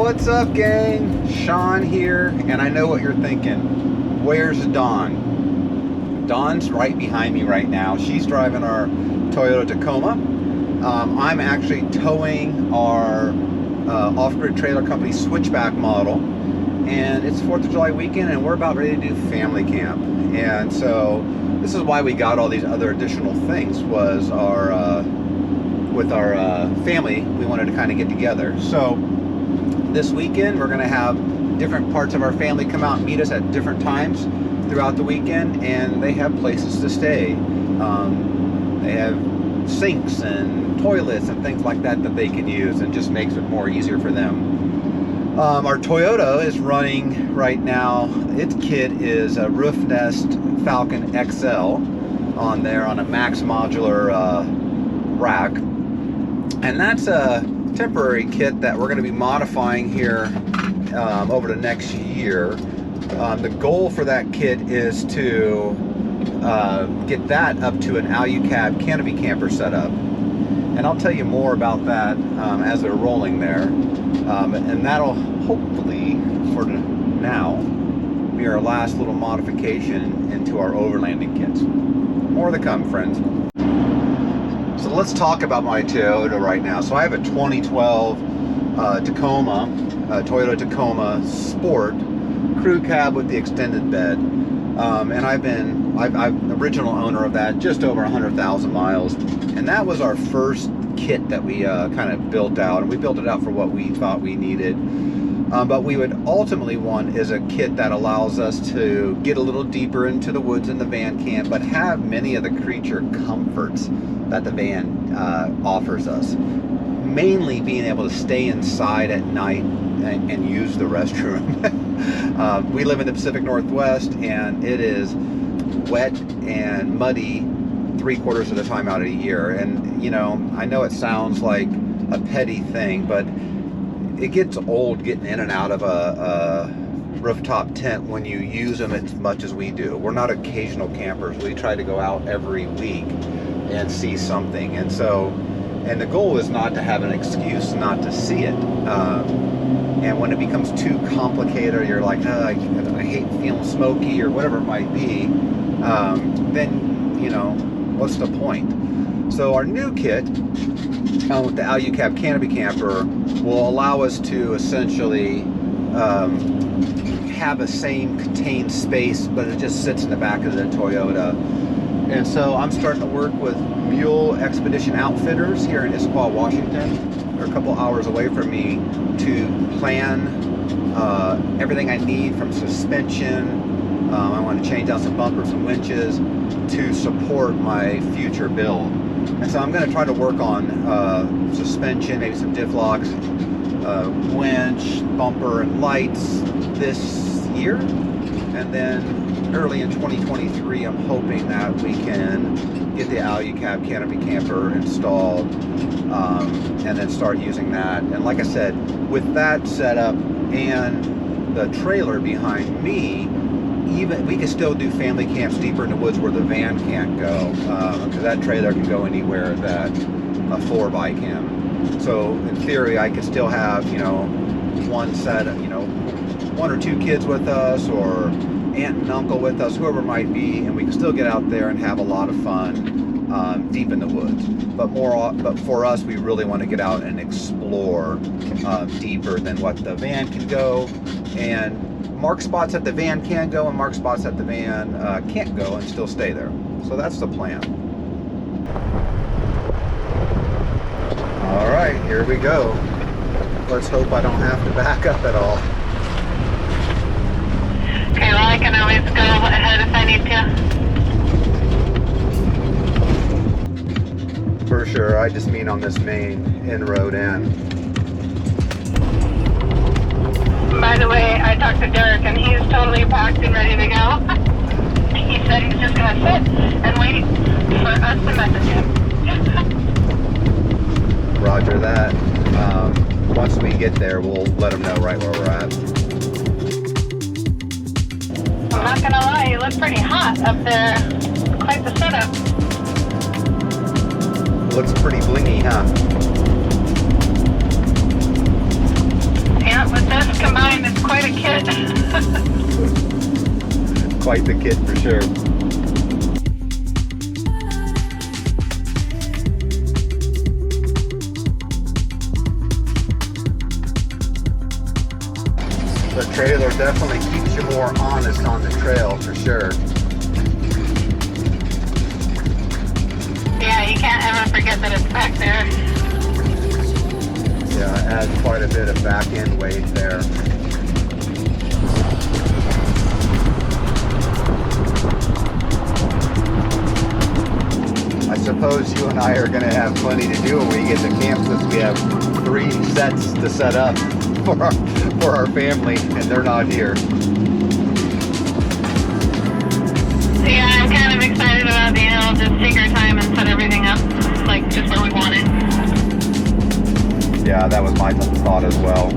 What's up, gang? Sean here, and I know what you're thinking. Where's Dawn? Dawn's right behind me right now. She's driving our Toyota Tacoma. I'm actually towing our off-grid trailer company switchback model, and it's 4th of July weekend, and we're about ready to do family camp. And so this is why we got all these other additional things, was with our family, we wanted to kind of get together. So this weekend we're going to have different parts of our family come out and meet us at different times throughout the weekend, and they have places to stay. They have sinks and toilets and things like that that they can use, and just makes it more easier for them. Our Toyota is running right now. Its kit is a Roof Nest Falcon XL on there on a max modular rack, and that's a temporary kit that we're going to be modifying here over the next year. The goal for that kit is to get that up to an Alucab canopy camper setup, and I'll tell you more about that as we're rolling there, and that'll hopefully, for now, be our last little modification into our overlanding kits. More to come, friends. So let's talk about my Toyota right now. So I have a 2012 Tacoma, Toyota Tacoma Sport crew cab with the extended bed, and I'm original owner of that, just over 100,000 miles, and that was our first kit that we kind of built out, and we built it out for what we thought we needed. But we would ultimately want is a kit that allows us to get a little deeper into the woods in the van camp, but have many of the creature comforts that the van offers us. Mainly being able to stay inside at night and use the restroom. We live in the Pacific Northwest, and it is wet and muddy 3/4 of the time out of the year. And you know, I know it sounds like a petty thing, but it gets old getting in and out of a rooftop tent when you use them as much as we do. We're not occasional campers. We try to go out every week and see something, and the goal is not to have an excuse not to see it. And when it becomes too complicated, or you're like, oh, I hate feeling smoky, or whatever it might be, then, you know, what's the point? So our new kit with the Alucab canopy camper will allow us to essentially have a same contained space, but it just sits in the back of the Toyota. And so I'm starting to work with Mule Expedition Outfitters here in Issaquah, Washington. They're a couple hours away from me, to plan everything I need from suspension. I want to change out some bumpers and winches to support my future build. And so I'm going to try to work on suspension, maybe some diff locks, winch, bumper, and lights this year. And then early in 2023, I'm hoping that we can get the Alucab canopy camper installed, and then start using that. And like I said, with that setup and the trailer behind me, even we can still do family camps deeper in the woods where the van can't go, because that trailer can go anywhere that a 4x can. So in theory, I could still have, you know, one set of, you know, 1 or 2 kids with us, or aunt and uncle with us, whoever it might be, and we can still get out there and have a lot of fun deep in the woods. But for us, we really want to get out and explore deeper than what the van can go, and mark spots that the van can go, and mark spots that the van can't go, and still stay there. So that's the plan. All right, here we go. Let's hope I don't have to back up at all. Okay, well, I can always go ahead if I need to. For sure, I just mean on this main inroad in. By the way, I talked to Derek, and he's totally packed and ready to go. He said he's just going to sit and wait for us to message him. Roger that. Once we get there, we'll let them know right where we're at. I'm not going to lie, you look pretty hot up there. Quite the setup. Looks pretty blingy, huh? Yeah, with quite the kit for sure. The trailer definitely keeps you more honest on the trail for sure. Yeah, you can't ever forget that it's back there. Yeah, it adds quite a bit of back end weight there. I suppose you and I are going to have plenty to do when we get to camp, since we have 3 sets to set up for our family, and they're not here. So yeah, I'm kind of excited about being able to just take our time and set everything up, like, just where we want it. Yeah, that was my thought as well.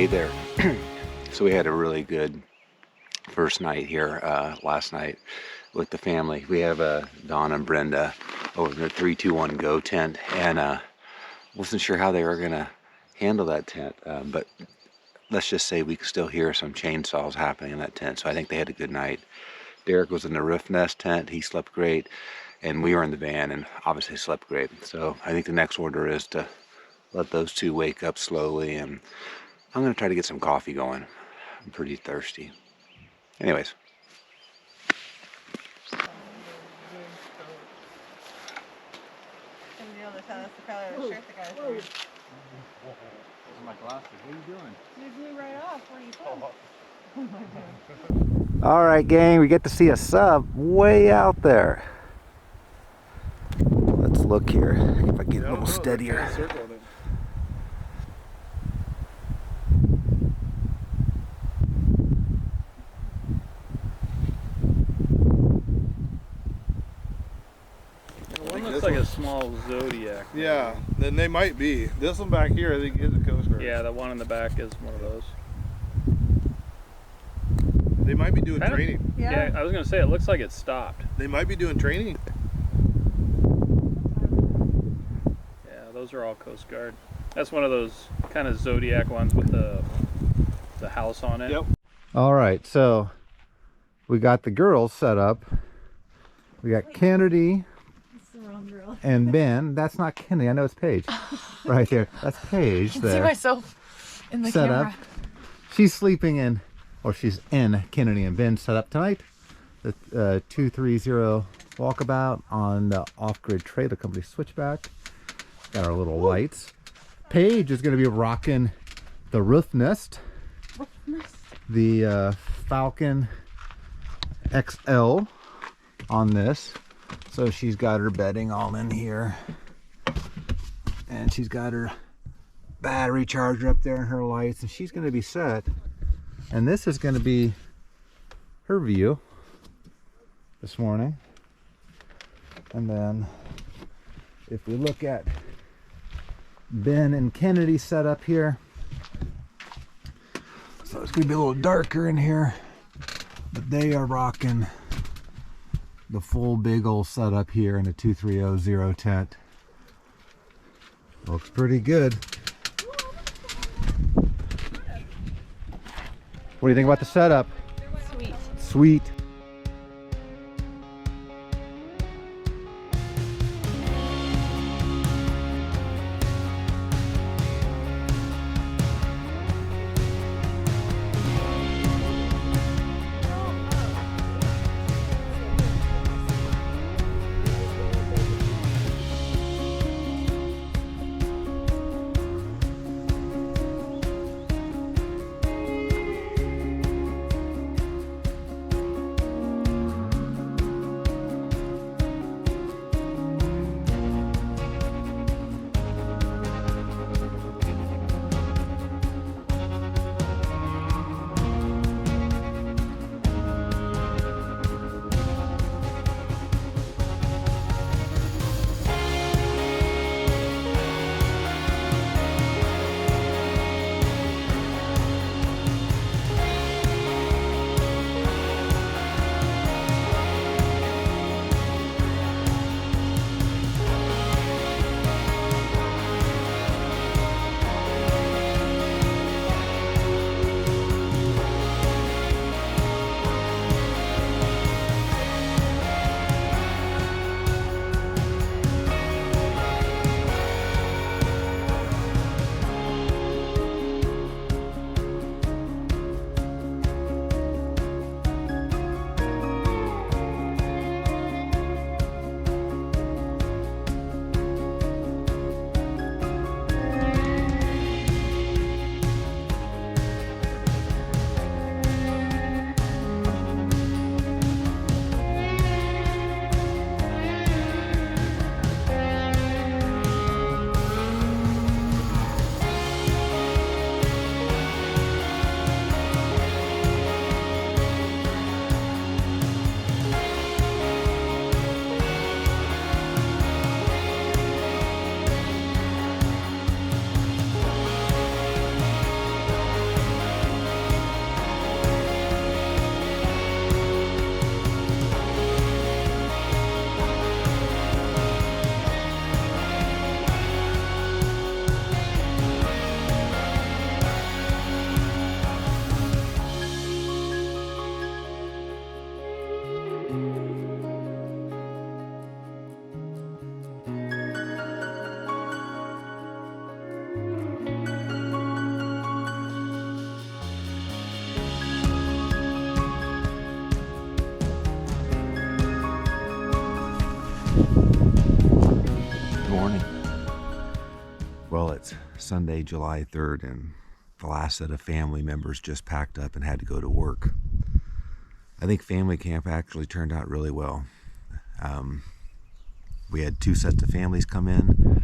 day there. So we had a really good first night here last night with the family. We have Don and Brenda over in the 321 Go tent, and wasn't sure how they were gonna handle that tent, but let's just say we could still hear some chainsaws happening in that tent, so I think they had a good night. Derek was in the roof nest tent, he slept great, and we were in the van and obviously slept great. So I think the next order is to let those two wake up slowly, and I'm gonna try to get some coffee going. I'm pretty thirsty. Anyways. My glasses. What are you doing? You blew right off. Where are you from? Oh my God. All right, gang, we get to see a sub way out there. Let's look here, if I get a little steadier. One looks like a small Zodiac. Yeah, then they might be. This one back here, I think, is a Coast Guard. Yeah, the one in the back is one of those. They might be doing Kinda- training. Yeah, I was gonna say it looks like it stopped. They might be doing training. Yeah, those are all Coast Guard. That's one of those kind of Zodiac ones with the house on it. Yep. All right, so we got the girls set up. We got Kennedy and Ben. That's not Kennedy, I know it's Paige. Right there, that's Paige I there. see myself in the set camera. up. She's sleeping in, or she's in Kennedy and Ben set up tonight. The 230 walkabout on the off-grid trailer company switchback. Got our little lights. Paige is going to be rocking the roof nest. The Falcon XL on this. So she's got her bedding all in here. And she's got her battery charger up there and her lights, and she's going to be set. And this is going to be her view this morning. And then if we look at Ben and Kennedy set up here, so it's going to be a little darker in here, but they are rocking the full big old setup here in a 2300 tent. Looks pretty good. What do you think about the setup? Sweet. Sweet. Sunday, July 3rd, and the last set of family members just packed up and had to go to work. I think family camp actually turned out really well. We had 2 sets of families come in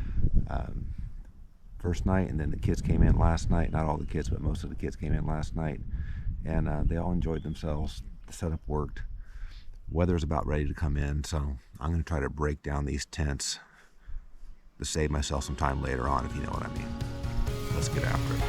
first night, and then the kids came in last night. Not all the kids, but most of the kids came in last night, and they all enjoyed themselves. The setup worked. Weather's about ready to come in, so I'm going to try to break down these tents to save myself some time later on, if you know what I mean. Let's get after it.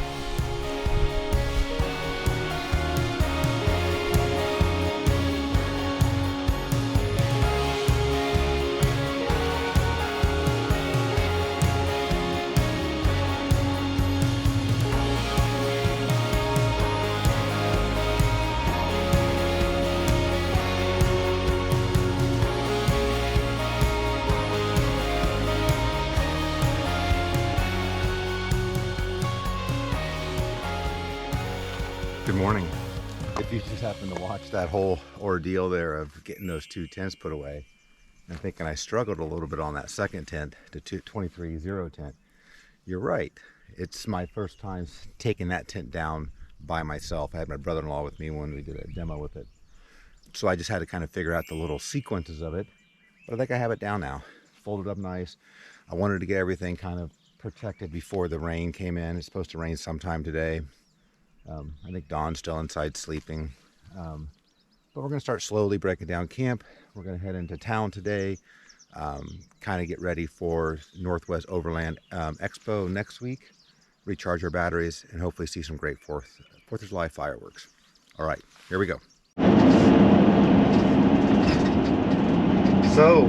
Good morning. If you just happen to watch that whole ordeal there of getting those 2 tents put away, I'm thinking I struggled a little bit on that second tent, the 23-0 tent. You're right. It's my first time taking that tent down by myself. I had my brother-in-law with me when we did a demo with it. So I just had to kind of figure out the little sequences of it. But I think I have it down now. Folded up nice. I wanted to get everything kind of protected before the rain came in. It's supposed to rain sometime today. I think Dawn's still inside sleeping, but we're going to start slowly breaking down camp. We're going to head into town today, kind of get ready for Northwest Overland Expo next week, recharge our batteries, and hopefully see some great 4th of July fireworks. All right, here we go. So,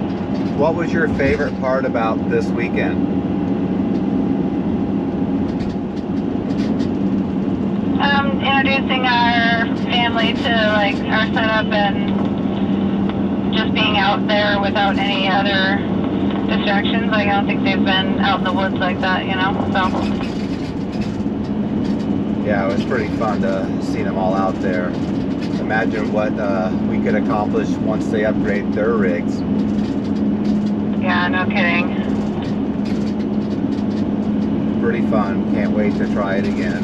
what was your favorite part about this weekend? Introducing our family to like our setup and just being out there without any other distractions. Like I don't think they've been out in the woods like that, you know. So yeah, it was pretty fun to see them all out there. Imagine what we could accomplish once they upgrade their rigs. yeah, no kidding. Pretty fun. Can't wait to try it again.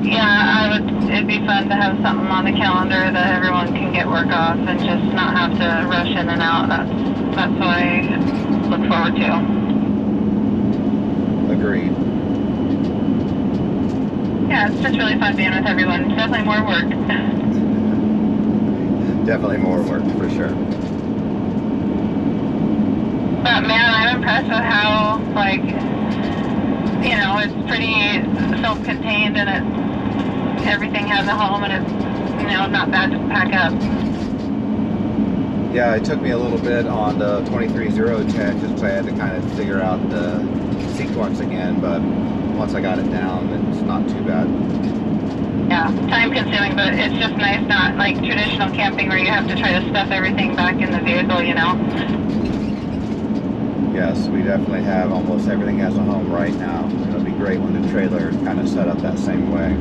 Yeah, it'd be fun to have something on the calendar that everyone can get work off and just not have to rush in and out. That's what I look forward to. Agreed. Yeah, it's just really fun being with everyone. Definitely more work. Definitely more work, for sure. But man, I'm impressed with how, like, you know, it's pretty self-contained and everything has a home and it's, you know, not bad to pack up. Yeah, it took me a little bit on the 23-0 tent just because I had to kind of figure out the sequence again, but once I got it down, it's not too bad. Yeah, time consuming, but it's just nice, not like traditional camping where you have to try to stuff everything back in the vehicle, you know? Yes, we definitely have almost everything has a home right now. It'll be great when the trailer is kind of set up that same way.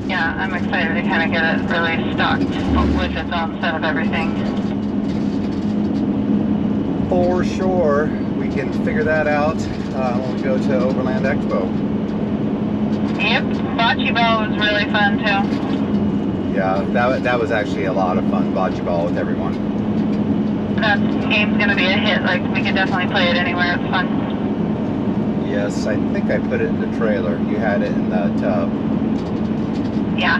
Yeah, I'm excited to kind of get it really stocked with its own set of everything. For sure, we can figure that out when we go to Overland Expo. Yep, bocce ball was really fun too. Yeah, that was actually a lot of fun, bocce ball with everyone. That game's gonna be a hit, like we could definitely play it anywhere, it's fun. Yes, I think I put it in the trailer. You had it in the tub. Yeah.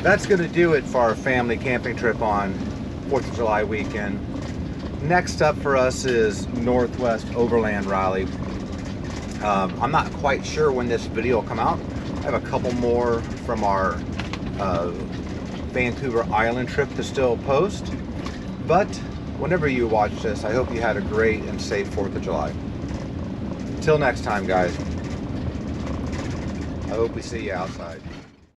That's going to do it for our family camping trip on 4th of July weekend. Next up for us is Northwest Overland Rally. I'm not quite sure when this video will come out. I have a couple more from our Vancouver Island trip to still post. But whenever you watch this, I hope you had a great and safe 4th of July. Until next time, guys. I hope we see you outside.